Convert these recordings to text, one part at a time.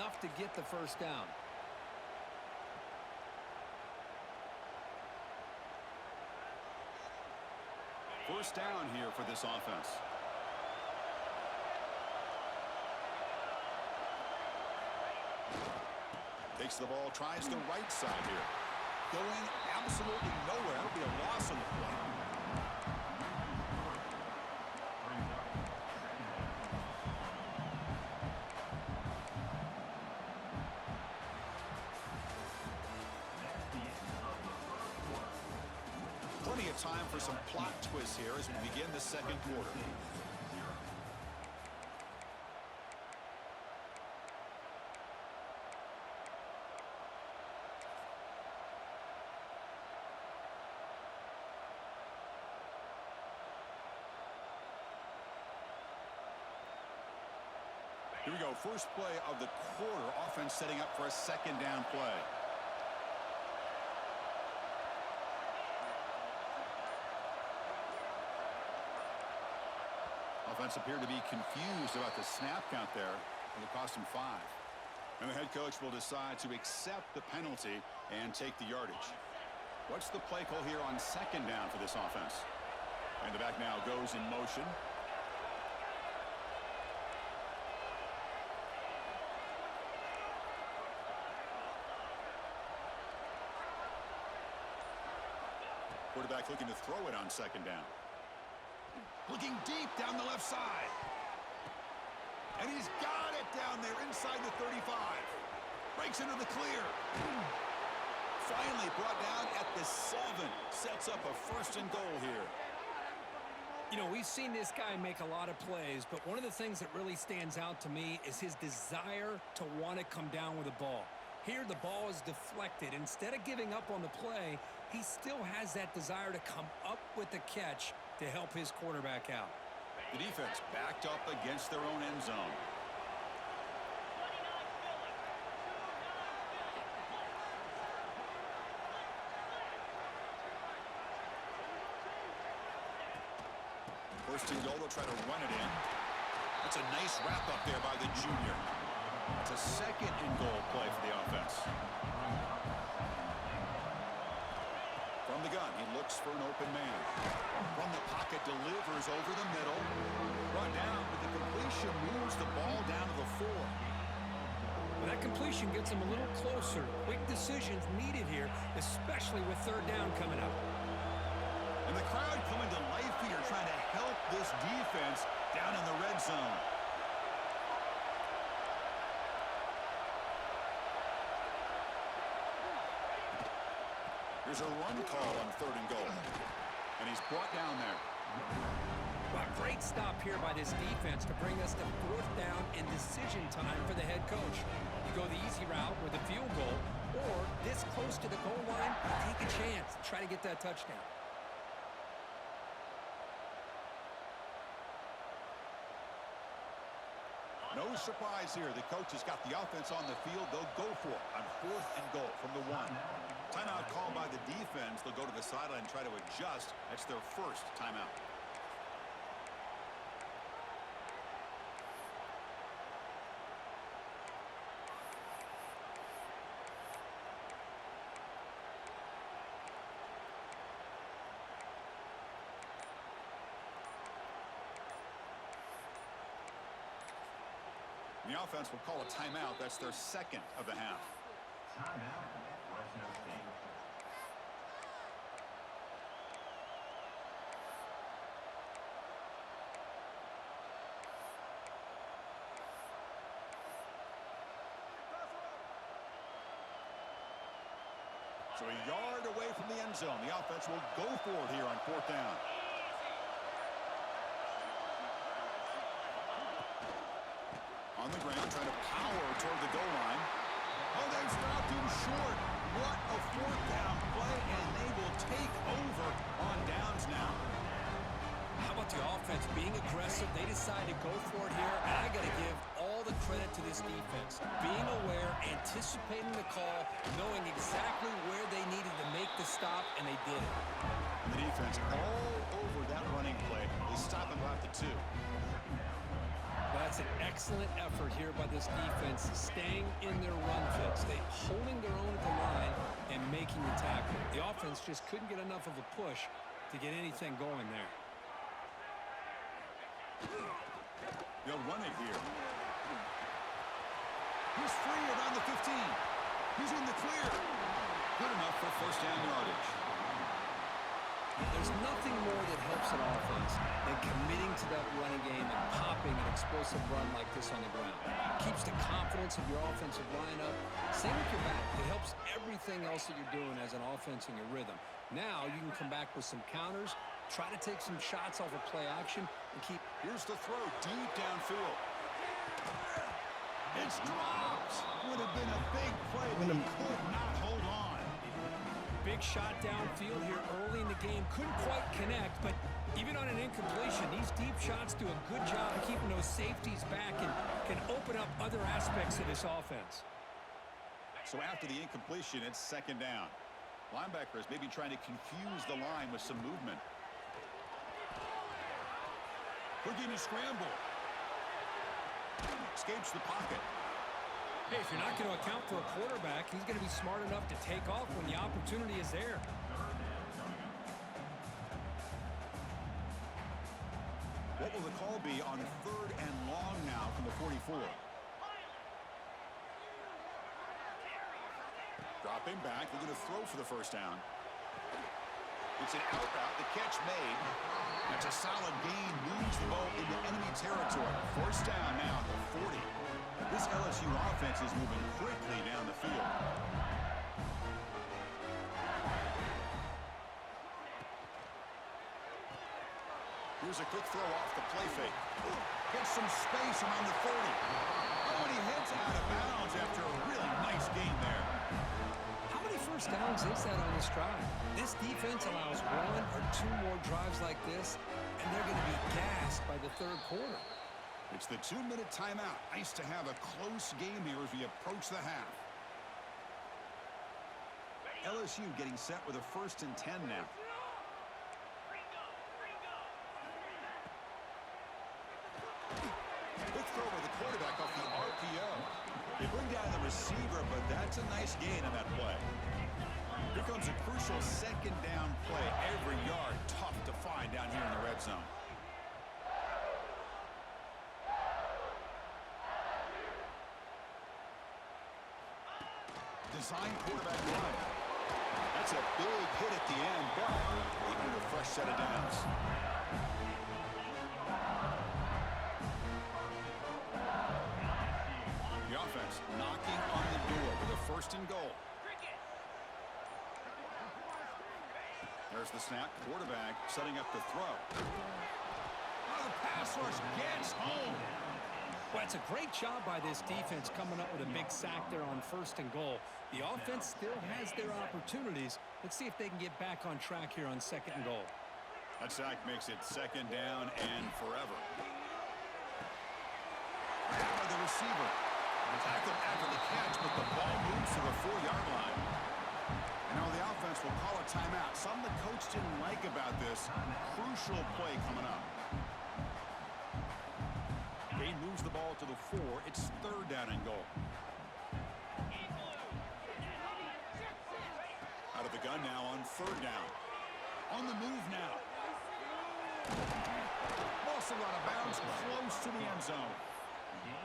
enough to get the first down. First down here for this offense. Takes the ball, tries the right side here. Going absolutely nowhere. It'll be a loss on the play. Plenty of time for some plot twists here as we begin the second quarter. Here we go, first play of the quarter. Offense setting up for a second down play. Offense appeared to be confused about the snap count there. It'll cost him 5. And the head coach will decide to accept the penalty and take the yardage. What's the play call here on second down for this offense? And the back now goes in motion. Quarterback looking to throw it on second down. Looking deep down the left side. And he's got it down there inside the 35. Breaks into the clear. Finally brought down at the 7. Sets up a first and goal here. You know, we've seen this guy make a lot of plays, but one of the things that really stands out to me is his desire to want to come down with the ball. Here, the ball is deflected. Instead of giving up on the play, he still has that desire to come up with the catch to help his quarterback out. The defense backed up against their own end zone. First and goal, they'll try to run it in. That's a nice wrap up there by the junior. It's a second and goal play for the offense. From the gun, he looks for an open man. From the pocket, delivers over the middle. Brought down, but the completion moves the ball down to the 4. Well, that completion gets him a little closer. Quick decisions needed here, especially with third down coming up. And the crowd coming to life here, trying to help this defense down in the red zone. Here's a run call on third and goal. And he's brought down there. Well, great stop here by this defense to bring us to fourth down and decision time for the head coach. You go the easy route with a field goal, or this close to the goal line, take a chance, try to get that touchdown. No surprise here. The coach has got the offense on the field. They'll go for it on fourth and goal from the 1. Timeout called by the defense. They'll go to the sideline and try to adjust. That's their first timeout. The offense will call a timeout. That's their second of the half. Timeout, Fresno State. So a yard away from the end zone. The offense will go for it here on fourth down. On the ground, trying to power toward the goal line. Oh, they've stopped him short. What a fourth down play, and they will take over on downs now. How about the offense being aggressive? They decide to go for it here, and I got to give all the credit to this defense. Being aware, anticipating the call, knowing exactly where they needed to make the stop, and they did it. And the defense all over that running play. They stop him about the 2. Well, that's That's an excellent effort here by this defense, staying in their run fits. They holding their own at the line and making the tackle. The offense just couldn't get enough of a push to get anything going there. They'll run it here. He's free around the 15. He's in the clear. Good enough for first down yardage. There's nothing more that helps an offense than committing to that running game and popping an explosive run like this on the ground. Keeps the confidence of your offensive line up. Same with your back. It helps everything else that you're doing as an offense in your rhythm. Now you can come back with some counters, try to take some shots off of play action, and keep... Here's the throw deep downfield. It's dropped. Would have been a big play, but he could not hold on. Big shot downfield here early in the game. Couldn't quite connect, but even on an incompletion, these deep shots do a good job of keeping those safeties back and can open up other aspects of this offense. So after the incompletion, it's second down. Linebackers maybe trying to confuse the line with some movement. Forgive scramble. Escapes the pocket. Hey, if you're not going to account for a quarterback, he's going to be smart enough to take off when the opportunity is there. What will the call be on third and long now from the 44? Dropping back, looking to throw for the first down. It's an out route, the catch made. That's a solid gain, moves the ball into enemy territory. First down now at the 40. This LSU offense is moving quickly down the field. Here's a quick throw off the play fake. Gets some space around the 30. Oh, and he heads out of bounds after a really nice gain there. How many first downs is that on this drive? This defense allows one or two more drives like this, and they're going to be gassed by the third quarter. It's the 2-minute timeout. Nice to have a close game here as we approach the half. LSU getting set with a 1st and 10 now. Quick throw by the quarterback off the RPO. They bring down the receiver, but that's a nice gain on that play. Here comes a crucial second down play. Every yard tough to find down here in the red zone. Design quarterback run. That's a big hit at the end, but even with a fresh set of downs. The offense knocking on the door with a 1st and goal. There's the snap. Quarterback setting up the throw. Oh, the pass rush gets home. Well, it's a great job by this defense coming up with a big sack there on 1st and goal. The offense still has their opportunities. Let's see if they can get back on track here on 2nd and goal. That sack makes it 2nd down and forever. By the receiver. Tackled after the catch, but the ball moves to the 4-yard line. And now the offense will call a timeout. Something the coach didn't like about this. Crucial play coming up. He moves the ball to the 4. It's 3rd down and goal. Out of the gun now on 3rd down. On the move now. Also out of bounds, close to the end zone.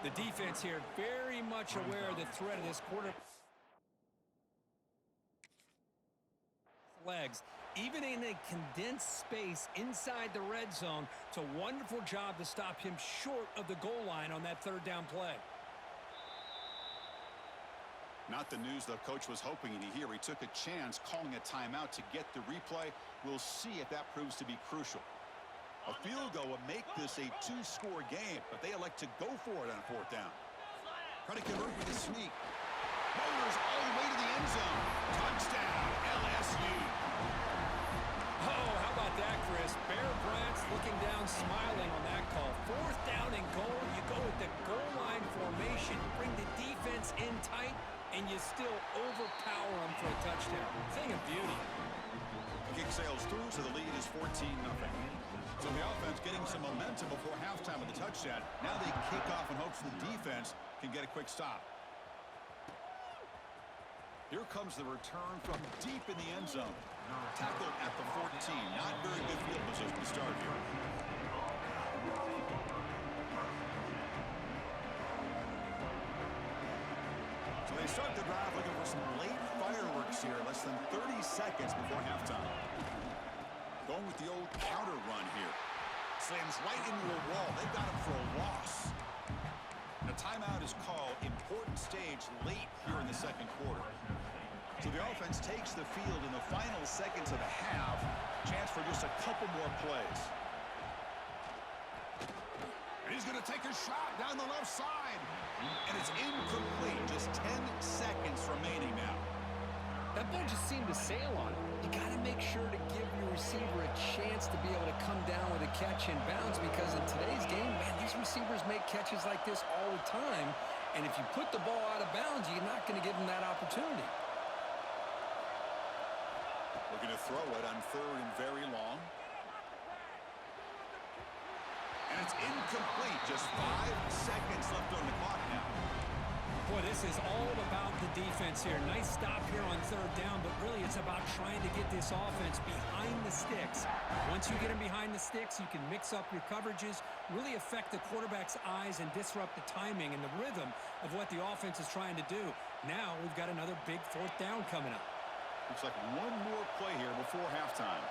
The defense here very much aware of the threat of this quarter. Legs. Even in a condensed space inside the red zone, it's a wonderful job to stop him short of the goal line on that 3rd down play. Not the news the coach was hoping to hear. He took a chance calling a timeout to get the replay. We'll see if that proves to be crucial. A field goal would make this a 2-score game, but they elect to go for it on 4th down. Try to convert with a sneak. Motors all the way to the end zone. Touchdown, LSU. Oh, how about that, Chris? Bear Bryant's looking down, smiling on that call. 4th down and goal. You go with the goal line formation, bring the defense in tight, and you still overpower them for a touchdown. Thing of beauty. The kick sails through, so the lead is 14-0. So the offense getting some momentum before halftime with the touchdown. Now they kick off in hopes the defense can get a quick stop. Here comes the return from deep in the end zone. Tackled at the 14. Not very good field position to start here. So they start the drive looking for some late fireworks here. Less than 30 seconds before halftime. Going with the old counter run here. Slams right into a wall. They got him for a loss. The timeout is called. Important stage late here in the second quarter. So the offense takes the field in the final seconds of the half. Chance for just a couple more plays. And he's going to take a shot down the left side. And it's incomplete. Just 10 seconds remaining now. That ball just seemed to sail on him. You got to make sure to give your receiver a chance to be able to come down with a catch in bounds, because in today's game, man, these receivers make catches like this all the time. And if you put the ball out of bounds, you're not going to give them that opportunity. Looking to throw it on third and very long. And it's incomplete. Just 5 seconds left on the clock now. Boy, this is all about the defense here. Nice stop here on third down, but really it's about trying to get this offense behind the sticks. Once you get them behind the sticks, you can mix up your coverages, really affect the quarterback's eyes and disrupt the timing and the rhythm of what the offense is trying to do. Now we've got another big fourth down coming up. Looks like one more play here before halftime.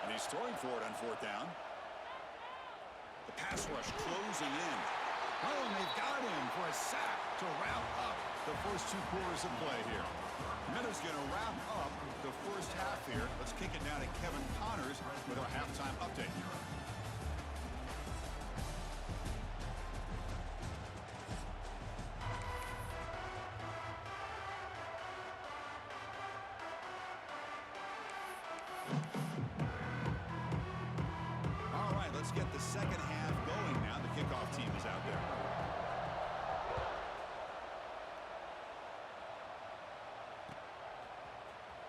And he's throwing for it on fourth down. The pass rush closing in. Oh, and they've got him for a sack to wrap up the first 2 quarters of play here. Miller's going to wrap up the first half here. Let's kick it down to Kevin Connors with our halftime update. All right, let's get the second half going now. The kickoff team is out there.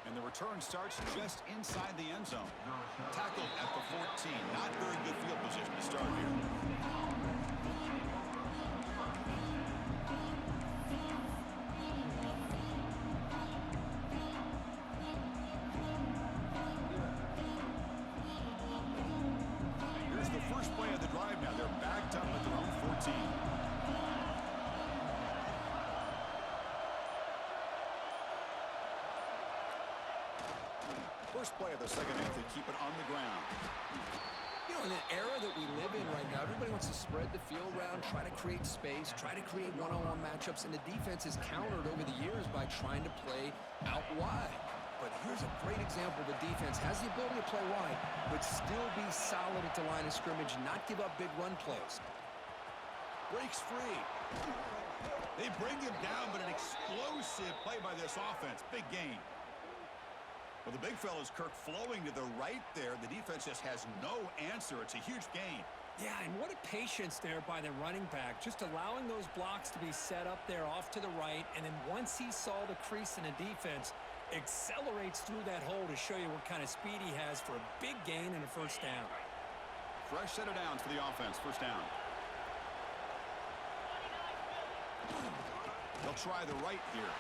And the return starts just inside the end zone. Tackled at the 14. Not very good field position to start here. Here's the first play of the drive now. They're backed up at their own 14. First play of the second half, they keep it on the ground. You know, in an era that we live in right now, everybody wants to spread the field around, try to create space, try to create one-on-one matchups, and the defense is countered over the years by trying to play out wide. But here's a great example. The defense has the ability to play wide, but still be solid at the line of scrimmage and not give up big run plays. Breaks free. They bring him down, but an explosive play by this offense. Big gain. Well, the big fella's Kirk flowing to the right there. The defense just has no answer. It's a huge gain. Yeah, and what a patience there by the running back, just allowing those blocks to be set up there off to the right, and then once he saw the crease in the defense, accelerates through that hole to show you what kind of speed he has for a big gain and a first down. Fresh set of downs for the offense. First down. They'll try the right here.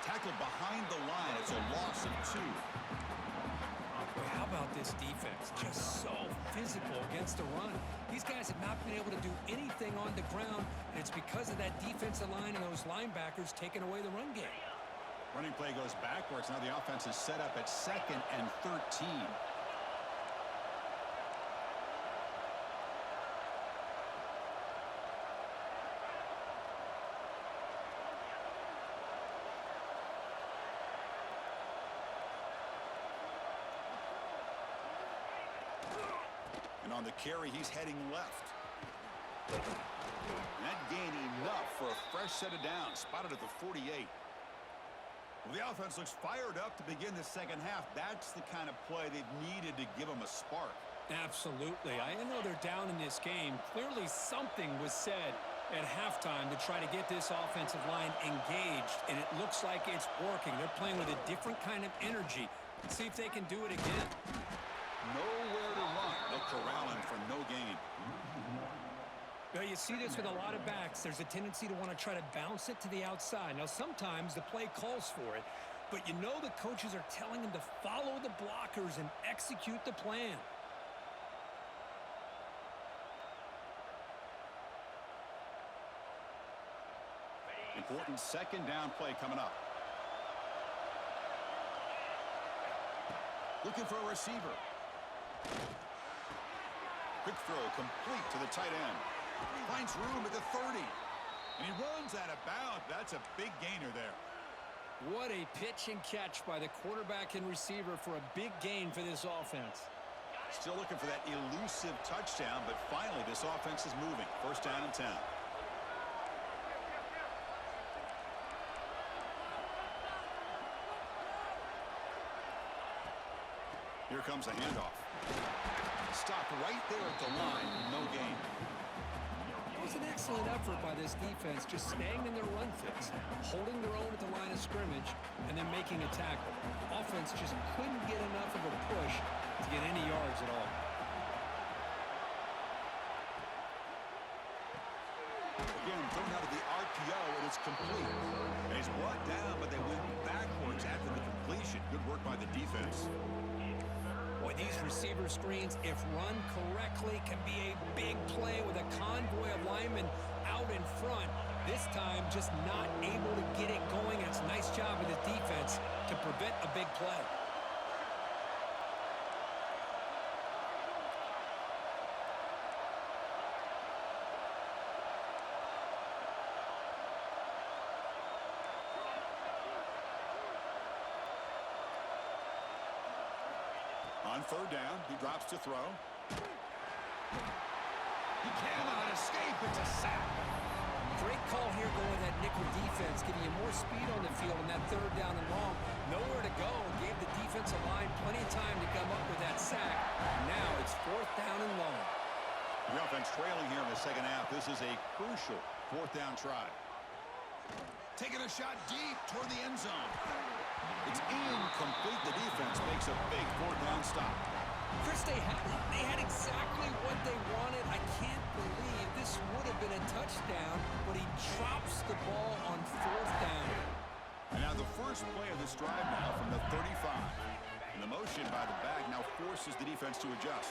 Tackled behind the line. It's a loss of 2. Boy, how about this defense? Just so physical against the run. These guys have not been able to do anything on the ground, and it's because of that defensive line and those linebackers taking away the run game. Running play goes backwards. Now the offense is set up at 2nd and 13. And on the carry, he's heading left. And that gain enough for a fresh set of downs. Spotted at the 48. Well, the offense looks fired up to begin the second half. That's the kind of play they've needed to give them a spark. Absolutely. I know they're down in this game. Clearly something was said at halftime to try to get this offensive line engaged, and it looks like it's working. They're playing with a different kind of energy. Let's see if they can do it again. Nowhere to run. corralling for no gain. Now, you see this with a lot of backs. There's a tendency to want to try to bounce it to the outside. Now, sometimes the play calls for it, but you know the coaches are telling them to follow the blockers and execute the plan. Important second down play coming up. Looking for a receiver. Quick throw complete to the tight end. Finds room at the 30. And he runs out of bounds. That's a big gainer there. What a pitch and catch by the quarterback and receiver for a big gain for this offense. Still looking for that elusive touchdown, but finally this offense is moving. First down and 10. Here comes a handoff. Stopped right there at the line. No gain. It was an excellent effort by this defense, just staying in their run fits, holding their own at the line of scrimmage, and then making a tackle. Offense just couldn't get enough of a push to get any yards at all. Again, thrown out of the RPO, and it's complete. And he's brought down, but they went backwards after the completion. Good work by the defense. Boy, these receiver screens, if run correctly, can be a big play with a convoy of linemen out in front. This time, just not able to get it going. It's a nice job of the defense to prevent a big play. On third down, he drops to throw. He cannot escape. It's a sack. Great call here going with that nickel defense, giving you more speed on the field on that third down and long. Nowhere to go. Gave the defensive line plenty of time to come up with that sack. Now it's fourth down and long. The offense trailing here in the second half. This is a crucial fourth down try. Taking a shot deep toward the end zone. It's incomplete. The defense makes a big fourth down stop. Chris, they had it. They had exactly what they wanted. I can't believe this would have been a touchdown, but he drops the ball on fourth down. And now the first play of this drive now from the 35. And the motion by the back now forces the defense to adjust.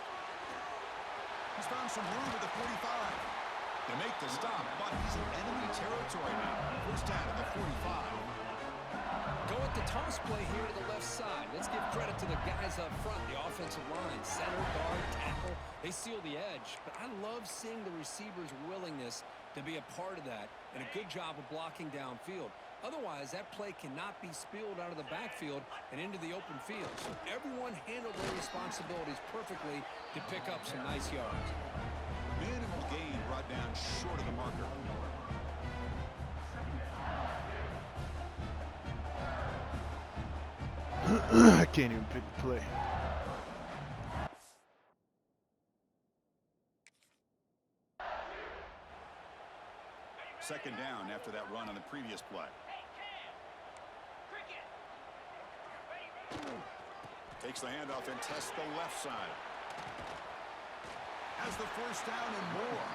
He's found some room at the 45. They make the stop, but he's in enemy territory now. First down at the 45. Go with the toss play here to the left side. Let's give credit to the guys up front, the offensive line, center, guard, tackle. They seal the edge. But I love seeing the receivers' willingness to be a part of that and a good job of blocking downfield. Otherwise, that play cannot be spilled out of the backfield and into the open field. So everyone handled their responsibilities perfectly to pick up some nice yards. Minimal gain brought down short of the marker. I can't even pick the play. Second down after that run on the previous play. Takes the handoff and tests the left side. Has the first down and more.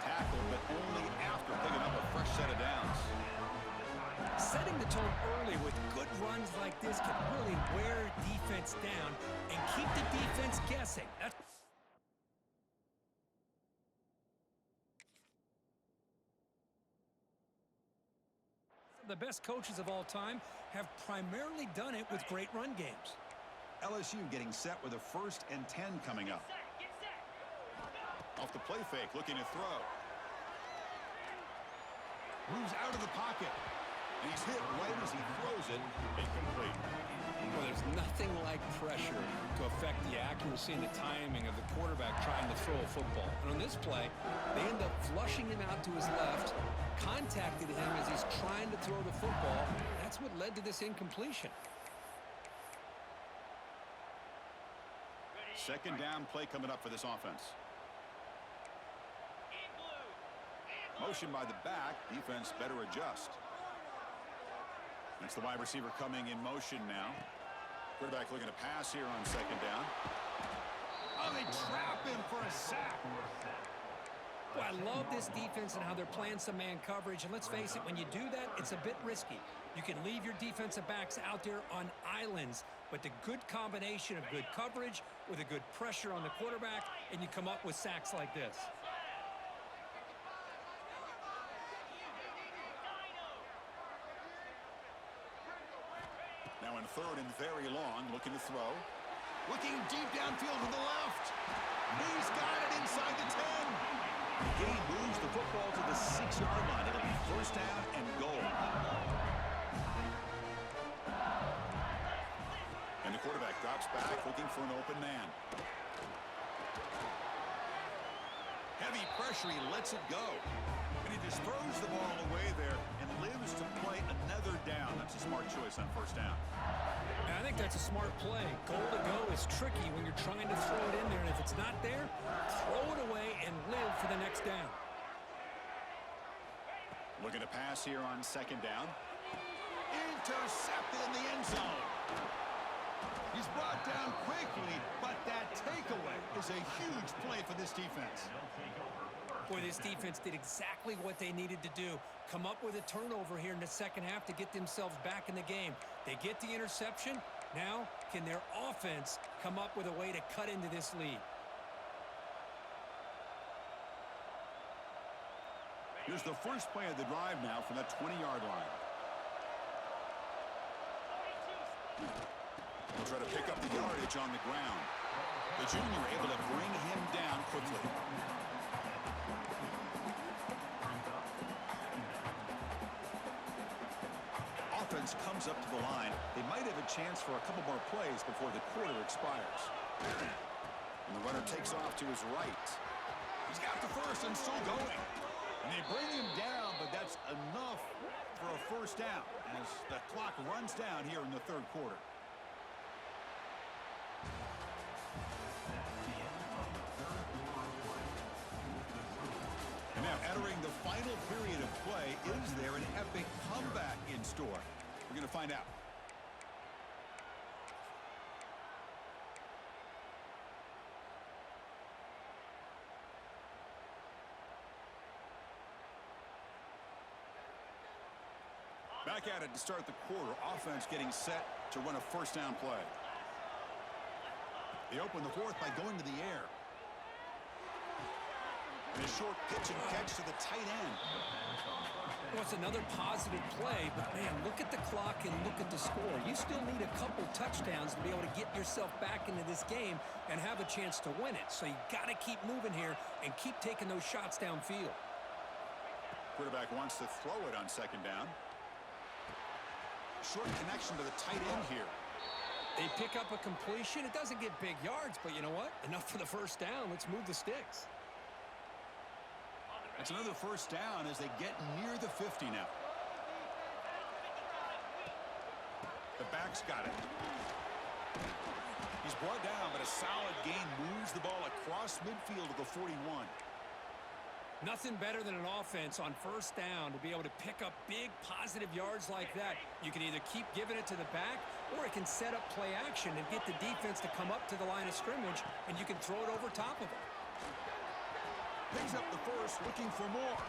Tackled, but only after picking up a fresh set of downs. Setting the tone early with good runs like this can really wear defense down and keep the defense guessing. That's the best coaches of all time have primarily done it with great run games. LSU getting set with a 1st and 10 coming up. Off the play fake, looking to throw. Moves out of the pocket. And he's hit right as he throws it. Incomplete. Well, there's nothing like pressure to affect the accuracy and the timing of the quarterback trying to throw a football. And on this play, they end up flushing him out to his left, contacted him as he's trying to throw the football. That's what led to this incompletion. Second down play coming up for this offense. Motion by the back. Defense better adjust. That's the wide receiver coming in motion now. Quarterback looking to pass here on second down. Oh, they trap him for a sack. Well, I love this defense and how they're playing some man coverage. And let's face it, when you do that, it's a bit risky. You can leave your defensive backs out there on islands, but the good combination of good coverage with a good pressure on the quarterback, and you come up with sacks like this. Now in third and very long, looking to throw. Looking deep downfield to the left. He's got it inside the 10. The game moves the football to the 6-yard line. It'll be first down and goal. And the quarterback drops back, looking for an open man. Heavy pressure, he lets it go. And he just throws the ball away there and lives to play another down. That's a smart choice on first down. And I think that's a smart play. Goal to go is tricky when you're trying to throw it in there, and if it's not there, throw it away and live for the next down. Looking to pass here on second down. Intercepted in the end zone. He's brought down quickly, but that takeaway is a huge play for this defense. Boy, this defense did exactly what they needed to do. Come up with a turnover here in the second half to get themselves back in the game. They get the interception. Now, can their offense come up with a way to cut into this lead? Here's the first play of the drive now from that 20-yard line. He'll try to pick up the yardage on the ground. The junior able to bring him down quickly. Offense comes up to the line. They might have a chance for a couple more plays before the quarter expires. And the runner takes off to his right. He's got the first and still going. And they bring him down, but that's enough for a first down as the clock runs down here in the third quarter. And now entering the final period of play, is there an epic comeback in store? We're going to find out. Back at it to start the quarter. Offense getting set to run a first down play. They open the fourth by going to the air. And a short pitch and catch to the tight end. Well, it's another positive play, but, man, look at the clock and look at the score. You still need a couple touchdowns to be able to get yourself back into this game and have a chance to win it. So you got to keep moving here and keep taking those shots downfield. Quarterback wants to throw it on second down. Short connection to the tight end here. They pick up a completion. It doesn't get big yards, but you know what? Enough for the first down. Let's move the sticks. That's another first down as they get near the 50 now. The back's got it. He's brought down, but a solid gain moves the ball across midfield to the 41. Nothing better than an offense on first down to be able to pick up big positive yards like that. You can either keep giving it to the back, or it can set up play action and get the defense to come up to the line of scrimmage, and you can throw it over top of them. Picks up the first, looking for more.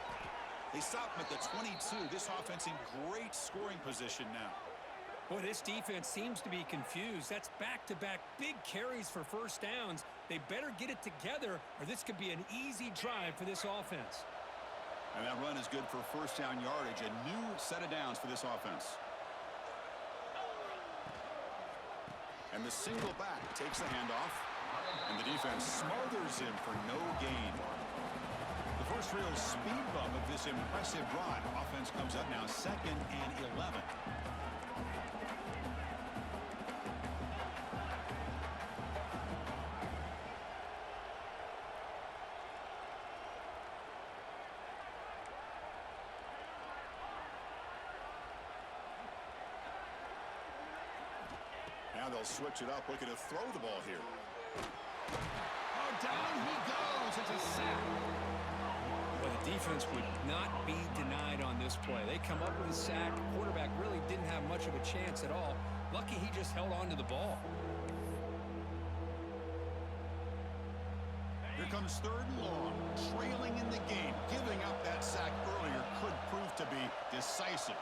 They stop him at the 22. This offense in great scoring position now. Boy, this defense seems to be confused. That's back-to-back big carries for first downs. They better get it together, or this could be an easy drive for this offense. And that run is good for first down yardage. A new set of downs for this offense. And the single back takes the handoff. And the defense smothers him for no gain. The first real speed bump of this impressive drive. Offense comes up now 2nd and 11. Now they'll switch it up, looking to throw the ball here. Oh, down he goes. It's a sack. Well, the defense would not be denied on this play. They come up with a sack. The quarterback really didn't have much of a chance at all. Lucky he just held on to the ball. Here comes 3rd and long, trailing in the game. Giving up that sack earlier could prove to be decisive.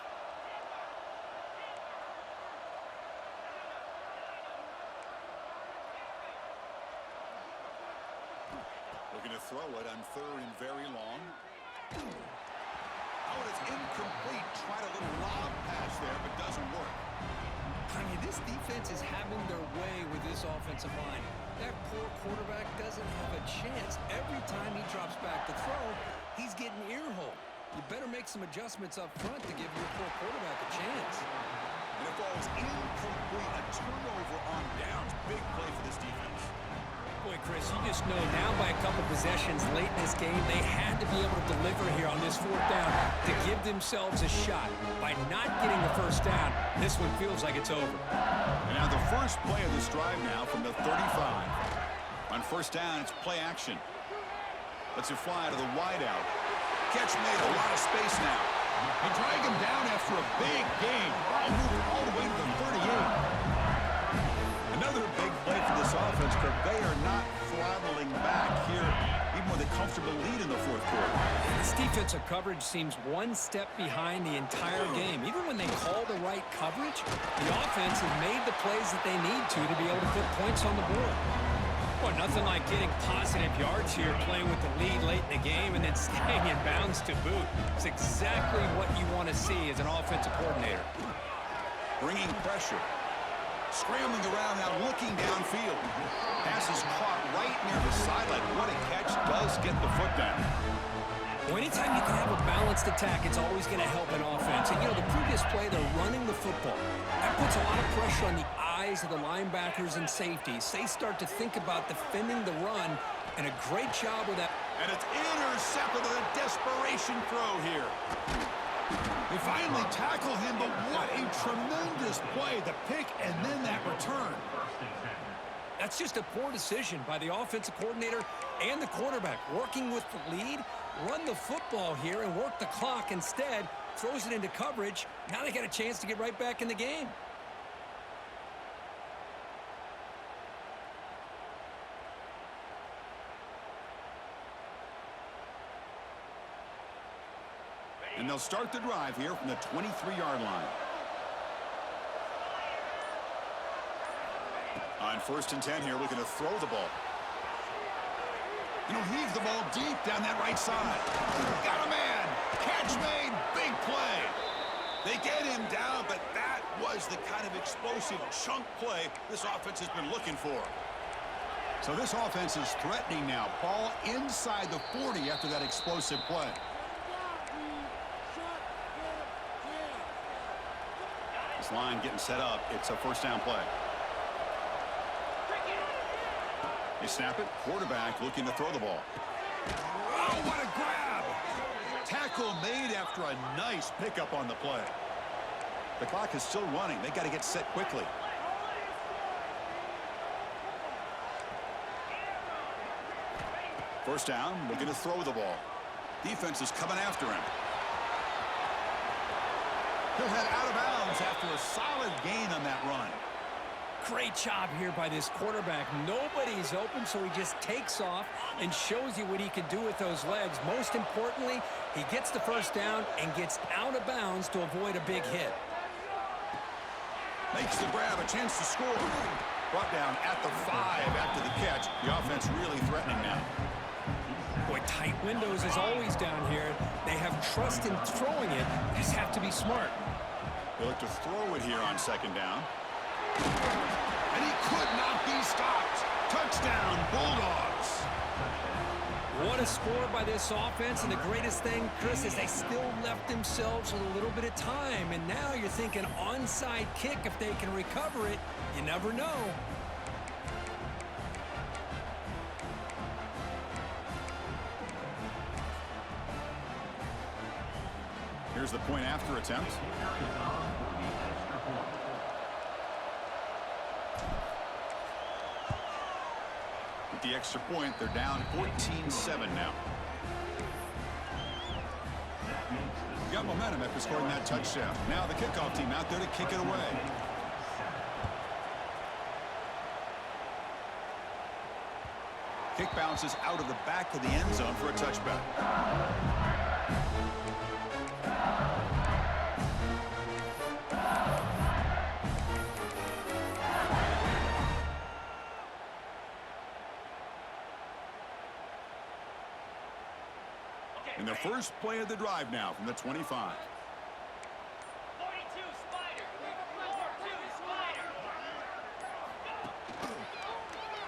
Looking to throw it on 3rd and very long. Oh, it's incomplete. Tried a little lob pass there, but doesn't work. I mean, this defense is having their way with this offensive line. That poor quarterback doesn't have a chance. Every time he drops back to throw, he's getting ear-hole. You better make some adjustments up front to give your poor quarterback a chance. And it falls incomplete. A turnover on downs. Big play for this defense. Boy, Chris, you just know now by a couple possessions late in this game, they had to be able to deliver here on this 4th down to give themselves a shot. By not getting the 1st down, this one feels like it's over. And now the first play of this drive now from the 35. On 1st down, it's play action. Lets it fly to the wideout. Catch made, a lot of space now. They drag him down after a big gain. Ball moved all the way to the 38. Another big play for this offense, but they are not throttling back here, even with a comfortable lead in the 4th quarter. This defensive coverage seems one step behind the entire game. Even when they call the right coverage, the offense has made the plays that they need to be able to put points on the board. Well, nothing like getting positive yards here, playing with the lead late in the game and then staying in bounds to boot. It's exactly what you want to see as an offensive coordinator. Bringing pressure. Scrambling around now, looking downfield. Pass is caught right near the sideline. What a catch. Does get the foot down. Well, anytime you can have a balanced attack, it's always going to help an offense. And, you know, the previous play, they're running the football. That puts a lot of pressure on the eyes of the linebackers and safeties. They start to think about defending the run, and a great job with that. And it's intercepted with a desperation throw here. They finally tackle him, but what a tremendous play. The pick and then that return. That's just a poor decision by the offensive coordinator and the quarterback. Working with the lead, run the football here and work the clock. Instead, throws it into coverage. Now they got a chance to get right back in the game. And they'll start the drive here from the 23-yard line. On 1st and 10 here, looking to throw the ball. And he'll heave the ball deep down that right side. Got a man. Catch made. Big play. They get him down, but that was the kind of explosive chunk play this offense has been looking for. So this offense is threatening now. Ball inside the 40 after that explosive play. This line getting set up. It's a 1st down play. They snap it. Quarterback looking to throw the ball. Oh, what a grab! Tackle made after a nice pickup on the play. The clock is still running. They got to get set quickly. First down, looking to throw the ball. Defense is coming after him. He'll head out of bounds after a solid gain on that run. Great job here by this quarterback. Nobody's open, so he just takes off and shows you what he can do with those legs. Most importantly, he gets the 1st down and gets out of bounds to avoid a big hit. Makes the grab, a chance to score. Brought down at the 5 after the catch. The offense really threatening now. Boy, tight windows is always down here. They have trust in throwing it. Just have to be smart. They look to throw it here on 2nd down. And he could not be stopped. Touchdown, Bulldogs. What a score by this offense, and the greatest thing, Chris, is they still left themselves with a little bit of time, and now you're thinking onside kick if they can recover it. You never know. Here's the point after attempt. With the extra point, they're down 14-7 now. Got momentum after scoring that touchdown. Now the kickoff team out there to kick it away. Kick bounces out of the back of the end zone for a touchback. And the first play of the drive now from the 25. 42 Spider. 42 Spider.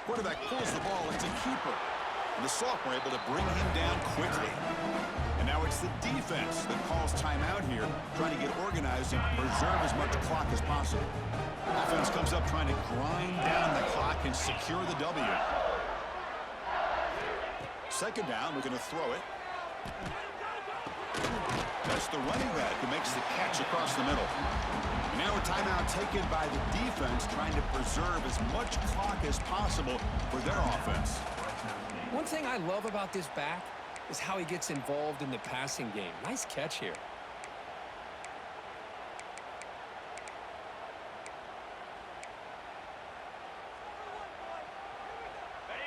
Quarterback pulls the ball into keeper. And the sophomore able to bring him down quickly. And now it's the defense that calls timeout here, trying to get organized and preserve as much clock as possible. Offense comes up trying to grind down the clock and secure the W. Second down, we're going to throw it. That's the running back who makes the catch across the middle. And now a timeout taken by the defense, trying to preserve as much clock as possible for their offense. One thing I love about this back is how he gets involved in the passing game. Nice catch here.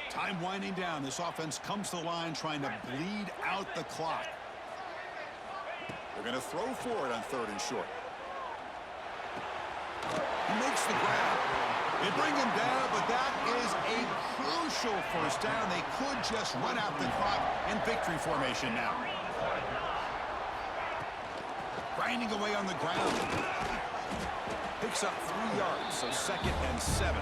Time winding down. This offense comes to the line trying to bleed out the clock. They're going to throw for it on 3rd and short. He makes the grab. They bring him down, but that is a crucial first down. They could just run out the clock in victory formation now. Grinding away on the ground. Picks up 3 yards, so 2nd and 7.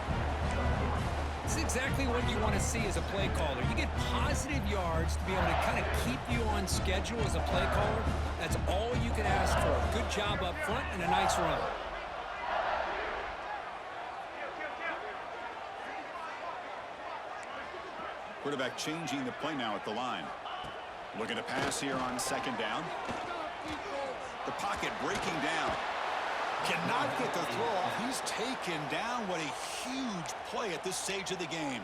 This is exactly what you want to see as a play caller. You get positive yards to be able to kind of keep you on schedule as a play caller. That's all you can ask for. Good job up front and a nice run. Quarterback changing the play now at the line. Looking to pass here on 2nd down. The pocket breaking down. Cannot get the throw off. He's taken down. What a huge play at this stage of the game.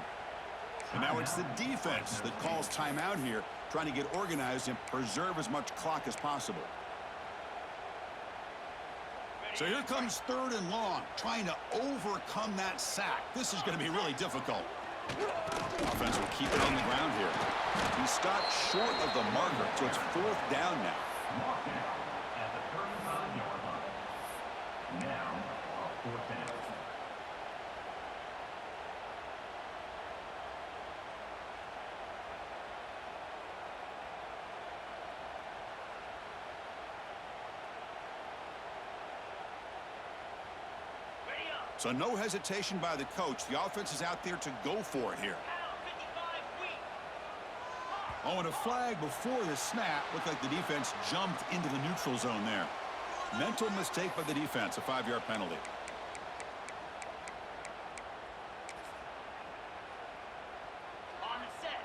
And now it's the defense that calls timeout here, trying to get organized and preserve as much clock as possible. So here comes 3rd and long, trying to overcome that sack. This is going to be really difficult. Offense will keep it on the ground here. He stopped short of the marker, so it's 4th down now. At the 35-yard line. Now, 4th down. So no hesitation by the coach. The offense is out there to go for it here. Oh, and a flag before the snap. Looked like the defense jumped into the neutral zone there. Mental mistake by the defense, a 5-yard penalty. On the set.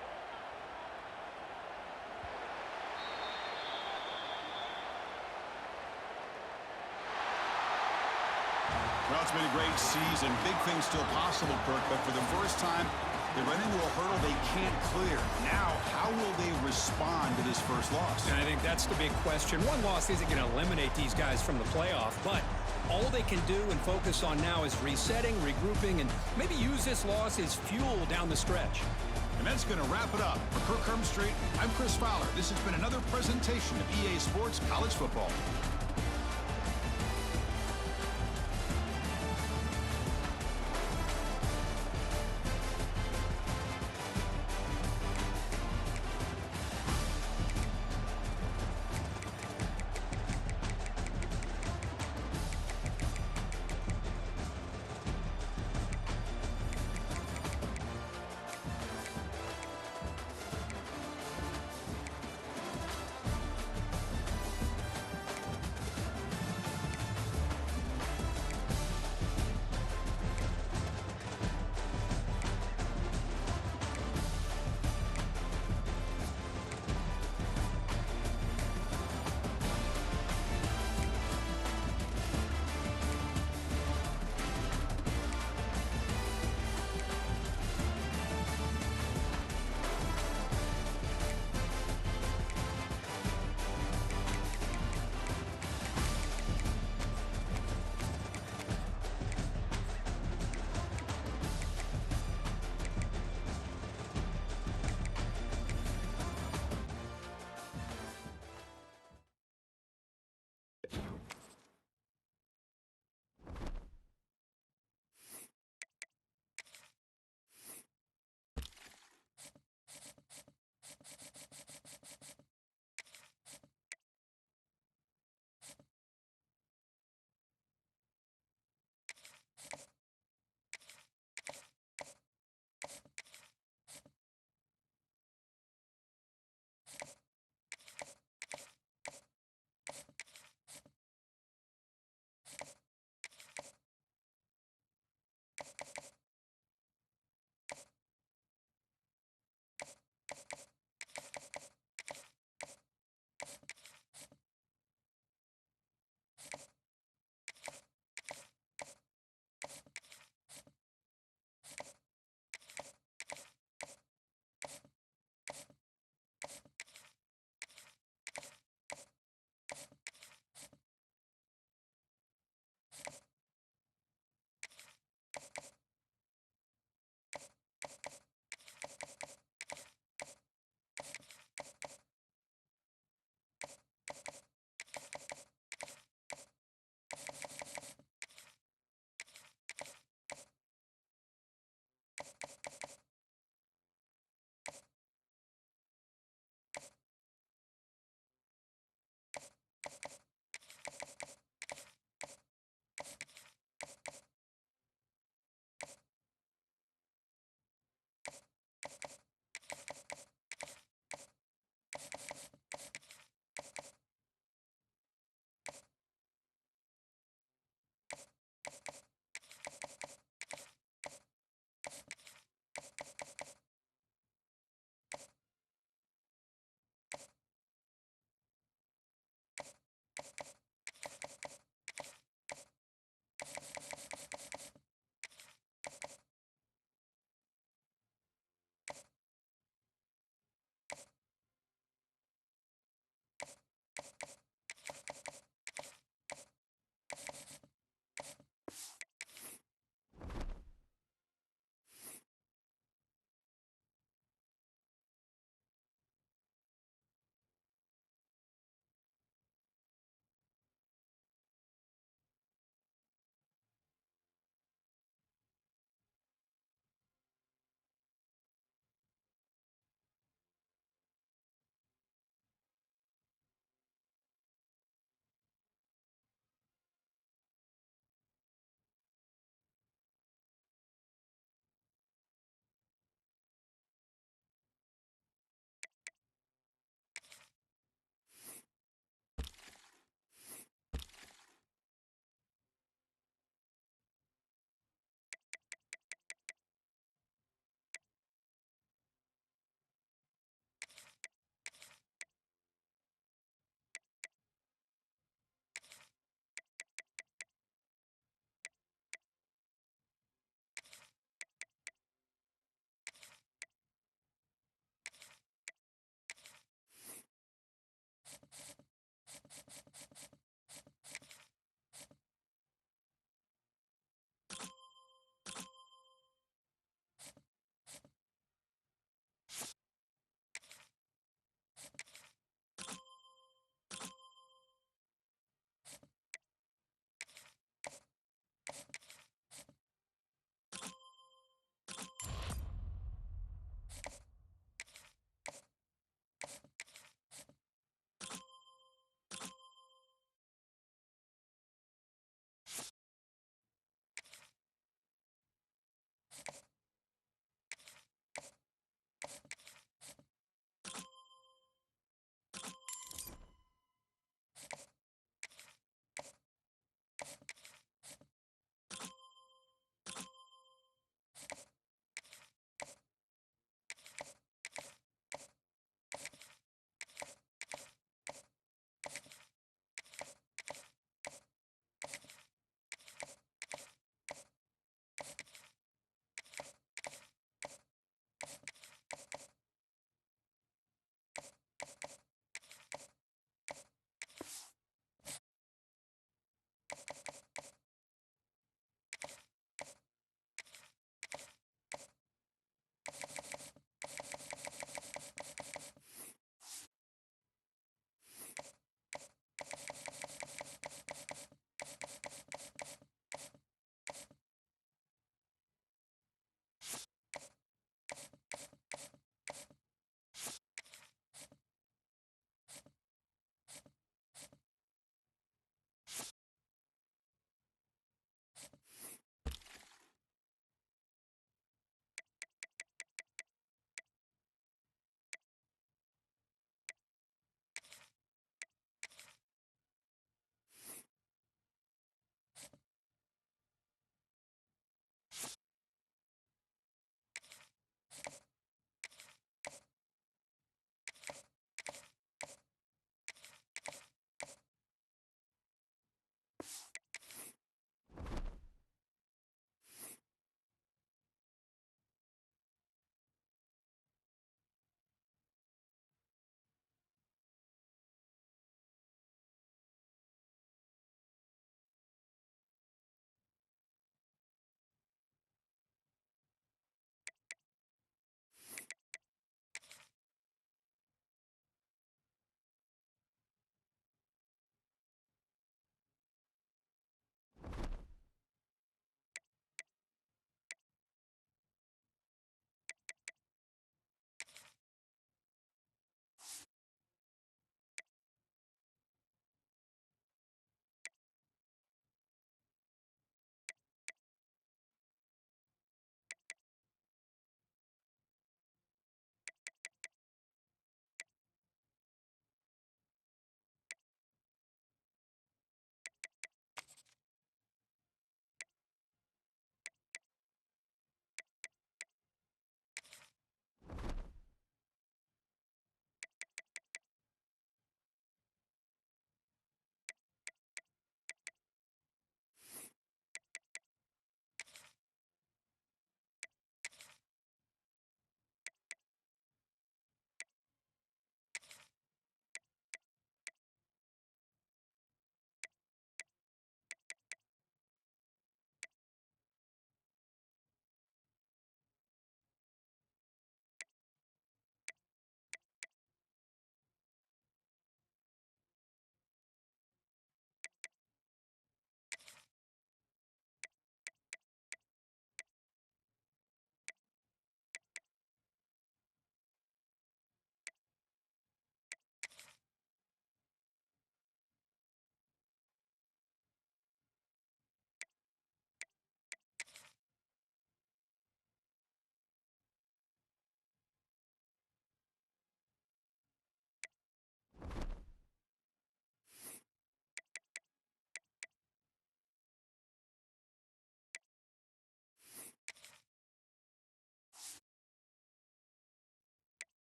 Well, it's been a great season. Big things still possible, Kirk, but for the first time, they run into a hurdle they can't clear. Now, how will they respond to this first loss? And I think that's the big question. One loss isn't going to eliminate these guys from the playoff, but all they can do and focus on now is resetting, regrouping, and maybe use this loss as fuel down the stretch. And that's going to wrap it up. For Kirk Hermstreet, I'm Chris Fowler. This has been another presentation of EA Sports College Football. it.